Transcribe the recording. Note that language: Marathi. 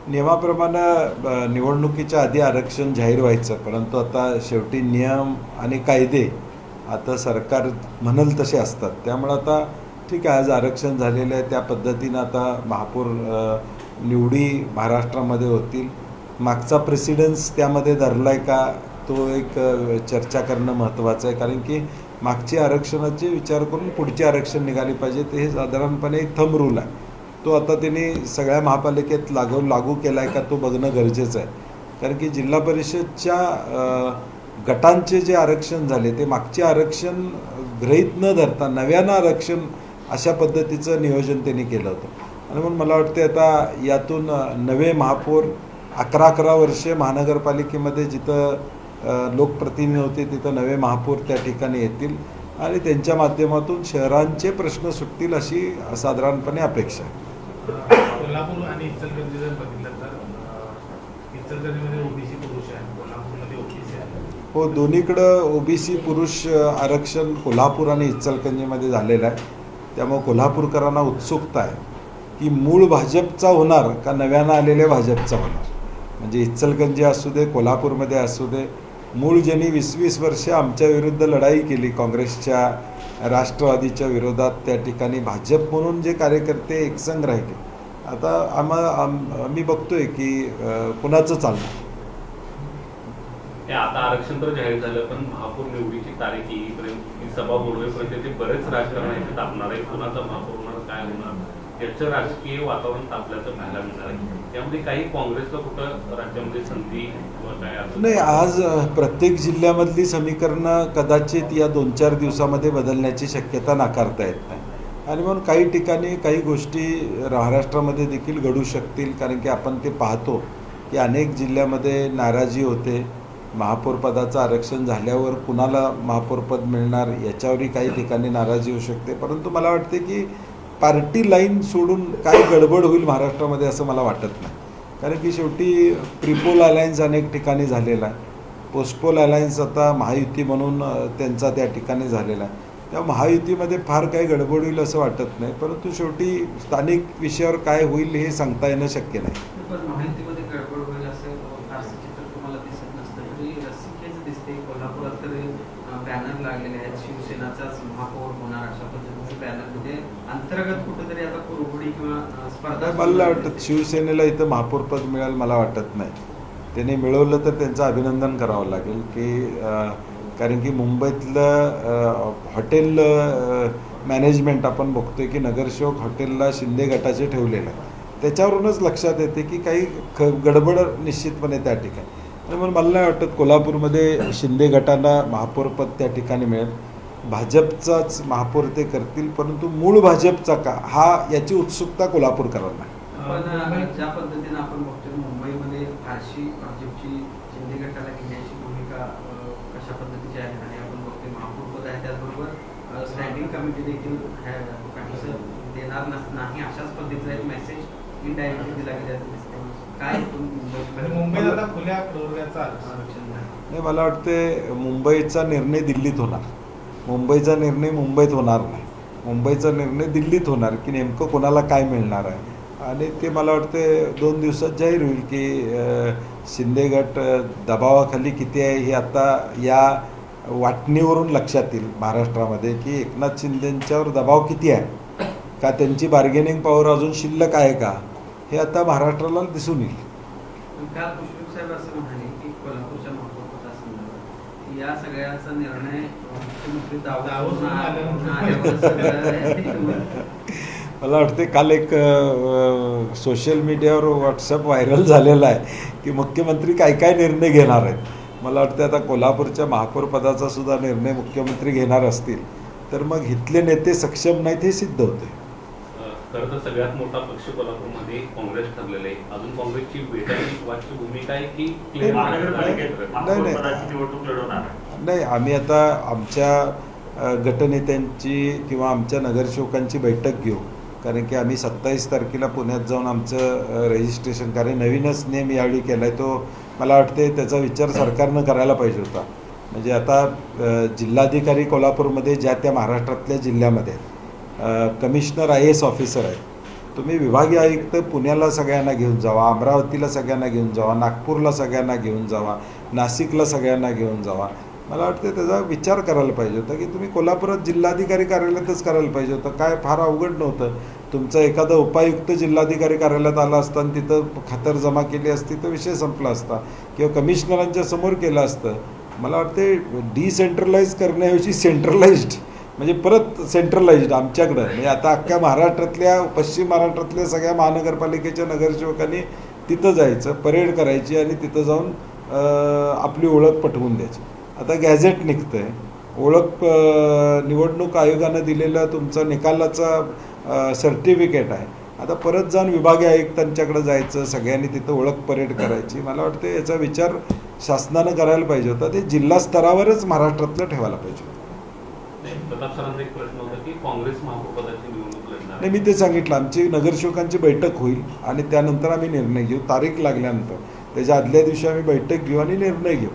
नियमाप्रमाणे निवडणुकीच्या आधी आरक्षण जाहीर व्हायचं, परंतु आता शेवटी नियम आणि कायदे आता सरकार म्हणेल तसे असतात. त्यामुळे आता ठीक आहे, आज आरक्षण झालेलं आहे, त्या पद्धतीनं आता महापौर निवडी महाराष्ट्रामध्ये होतील. मागचा प्रेसिडेन्स त्यामध्ये धरला आहे का, तो एक चर्चा करणं महत्त्वाचं आहे. कारण की मागची आरक्षणाचे विचार करून पुढचे आरक्षण निघाले पाहिजे, ते हे साधारणपणे एक थंब रूल आहे. तो आता त्यांनी सगळ्या महापालिकेत लागू केला आहे का, तो बघणं गरजेचं आहे. कारण की जिल्हा परिषदच्या गटांचे जे आरक्षण झाले ते मागचे आरक्षण गृहीत न धरता नव्यानं आरक्षण अशा पद्धतीचं नियोजन त्यांनी केलं होतं. आणि म्हणून मला वाटते आता यातून नवे महापौर 11 वर्षे महानगरपालिकेमध्ये जिथं लोकप्रतिनिधी होते तिथं नवे महापौर त्या ठिकाणी येतील आणि त्यांच्या माध्यमातून शहरांचे प्रश्न सुटतील अशी साधारणपणे अपेक्षा आहे. कोल्हापूर आणि इचलकरंजी जर बघितलं तर इचलकरंजीमध्ये ओबीसी पुरुष आहे, कोल्हापूरमध्ये ओबीसी आहे. हो, दोन्हीकडं ओबीसी पुरुष आरक्षण कोल्हापूर आणि इचलकरंजीमध्ये झालेलं आहे. त्यामुळे कोल्हापूरकरांना उत्सुकता आहे की मूळ भाजपचा होणार का नव्यानं आलेल्या भाजपचा होणार. म्हणजे इचलकरंजी असू दे, कोल्हापूरमध्ये असू दे, मूळ ज्यांनी 20 वर्षे आमच्या विरुद्ध लढाई केली काँग्रेसच्या राष्ट्रवादीच्या विरोधात, त्या ठिकाणी भाजप म्हणून जे कार्यकर्ते एकसंघ राहिले, आता आम्ही बघतोय की कुणाचं चालणार. आता आरक्षण तर जाहीर झालं, पण महापौर निवडीची तारीख येईपर्यंत, सभा बोलवेपर्यंत ते बरेच राजकारण आहे तापणार आहे. कुणाचा महापौर होणार, काय होणार, याचं राजकीय वातावरण तापल्याचं पाहायला मिळणार आहे. त्यामध्ये काही काँग्रेसला कुठं राज्यामध्ये संधी किंवा काय नाही, आज प्रत्येक जिल्ह्यामधली समीकरणं कदाचित या 2-4 दिवसामध्ये बदलण्याची शक्यता नाकारता येत नाही. आणि म्हणून काही ठिकाणी काही गोष्टी महाराष्ट्रामध्ये देखील घडू शकतील. कारण की आपण ते पाहतो की अनेक जिल्ह्यामध्ये नाराजी होते. महापौरपदाचं आरक्षण झाल्यावर कुणाला महापौरपद मिळणार याच्यावरही काही ठिकाणी नाराजी होऊ शकते. परंतु मला वाटते की पार्टी लाईन सोडून काय गडबड होईल महाराष्ट्रामध्ये असं मला वाटत नाही. कारण की शेवटी प्रीपोल अलायन्स अनेक ठिकाणी झालेला आहे, पोस्टपोल अलायन्स आता महायुती म्हणून त्यांचा त्या ठिकाणी झालेला आहे. त्या महायुतीमध्ये फार काही गडबड होईल असं वाटत नाही. परंतु शेवटी स्थानिक विषयावर काय होईल हे सांगता येणं शक्य नाही. महायुतीमध्ये गडबड होईल असं फारसं चित्र तुम्हाला दिसत नसतं. म्हणजे रस्सीखेच दिसते. कोल्हापुरात तर बॅनर लागलेले आहेत, शिवसेनाचाच महापौर होणार अशा पद्धतीचे बॅनर. म्हणजे अंतर्गत कुठेतरी आता कुरघोडी किंवा स्पर्धा. मला वाटतं शिवसेनेला इथं महापौरपद मिळेल मला वाटत नाही. त्याने मिळवलं तर त्यांचं अभिनंदन करावं लागेल की कारण की मुंबईतलं हॉटेल मॅनेजमेंट आपण बघतोय की नगरसेवक हॉटेलला शिंदे गटाचे ठेवलेलं आहे. त्याच्यावरूनच लक्षात येते की काही गडबड निश्चितपणे त्या ठिकाणी. आणि म्हणून मला नाही वाटत कोल्हापूरमध्ये शिंदे गटांना महापौरपद त्या ठिकाणी मिळेल. भाजपचाच महापौर ते करतील, परंतु मूळ भाजपचा का हा याची उत्सुकता कोल्हापूरकरांना आहे. पण ज्या पद्धतीनं आपण बघतोय मुंबईमध्ये फारशी भाजपची शिंदे गटाला घेण्याची भूमिका कशा पद्धतीची आहे आणि आपण बघतोय महापौरपद आहे, त्याचबरोबर स्टँडिंग कमिटी देखील काहीसं देणार नाही अशाच पद्धतीचा एक मेसेज इनडायरेक्टली दिला गेल्याचं दिसते. काय मुंबईत आता खुल्या प्रवर्गाचं आरक्षण नाही, मला वाटते मुंबईचा निर्णय दिल्लीत होणार. मुंबईचा निर्णय मुंबईत होणार नाही. मुंबईचा निर्णय दिल्लीत होणार की नेमकं कोणाला काय मिळणार आहे. आणि ते मला वाटते 2 दिवसात जाहीर होईल की शिंदे गट दबावाखाली किती आहे हे आता या वाटणीवरून लक्षात येईल महाराष्ट्रामध्ये की एकनाथ शिंदेंच्यावर दबाव किती आहे का, त्यांची बार्गेनिंग पॉवर अजून शिल्लक आहे का, हे आता महाराष्ट्राला दिसून येईल. काल पुष्पक साहेब असं म्हणाले की कोल्हापूरच्या महापौरपदासंदर्भात या सगळ्याचा निर्णय मुख्यमंत्री मला वाटते काल एक सोशल मीडियावर व्हॉट्सअप व्हायरल झालेला आहे की मुख्यमंत्री काय काय निर्णय घेणार आहेत. मला वाटते आता कोल्हापूरच्या महापौरपदाचा सुद्धा निर्णय मुख्यमंत्री घेणार असतील तर मग इथले नेते सक्षम नाहीत हे सिद्ध होते. खरं तर सगळ्यात मोठा पक्ष कोल्हापूरमध्ये काँग्रेस ठरलेला आहे. अजून काँग्रेसची वेटाची भूमिका आहे की नाही, आम्ही आता आमच्या गटनेत्यांची किंवा आमच्या नगरसेवकांची बैठक घेऊ. कारण की आम्ही 27 तारखेला पुण्यात जाऊन आमचं रजिस्ट्रेशन, कारण नवीनच नियम यावेळी केला आहे, तो मला वाटते त्याचा विचार सरकारनं करायला पाहिजे होता. म्हणजे आता जिल्हाधिकारी कोल्हापूरमध्ये ज्या त्या महाराष्ट्रातल्या जिल्ह्यामध्ये कमिशनर IAS ऑफिसर आहेत, तुम्ही विभागीय आयुक्त पुण्याला सगळ्यांना घेऊन जावा, अमरावतीला सगळ्यांना घेऊन जावा, नागपूरला सगळ्यांना घेऊन जावा, नाशिकला सगळ्यांना घेऊन जावा. मला वाटतं त्याचा विचार करायला पाहिजे होता की तुम्ही कोल्हापुरात जिल्हाधिकारी कार्यालयातच करायला पाहिजे होतं. काय फार अवघड नव्हतं. तुमचं एखादं उपायुक्त जिल्हाधिकारी कार्यालयात आला असता आणि तिथं खातर जमा केली असती तर विषय संपला असता, किंवा कमिशनरांच्या समोर केलं असतं. मला वाटते डिसेंट्रलाइज करण्याऐवजी सेंट्रलाइज्ड, म्हणजे परत सेंट्रलाइज्ड आमच्याकडं, म्हणजे आता अख्ख्या महाराष्ट्रातल्या, पश्चिम महाराष्ट्रातल्या सगळ्या महानगरपालिकेच्या नगरसेवकांनी तिथं जायचं, परेड करायची आणि तिथं जाऊन आपली ओळख पटवून द्यायची. आता गॅझेट निघतं आहे, ओळख निवडणूक आयोगानं दिलेलं तुमचं निकालाचा सर्टिफिकेट आहे. आता परत जाऊन विभागीय आयुक्तांच्याकडे जायचं, सगळ्यांनी तिथं ओळख परेड करायची. मला वाटतं याचा विचार शासनानं करायला पाहिजे होता. ते जिल्हा स्तरावरच महाराष्ट्रातलं ठेवायला पाहिजे होतं. प्रताप सरांचा एक प्रश्न होता की काँग्रेस महापौर पदाची निवडणूक लढणार नाही, मी ते सांगितलं, आमची नगरसेवकांची बैठक होईल आणि त्यानंतर आम्ही निर्णय घेऊ. तारीख लागल्यानंतर त्याच्या आदल्या दिवशी आम्ही बैठक घेऊ आणि निर्णय घेऊ.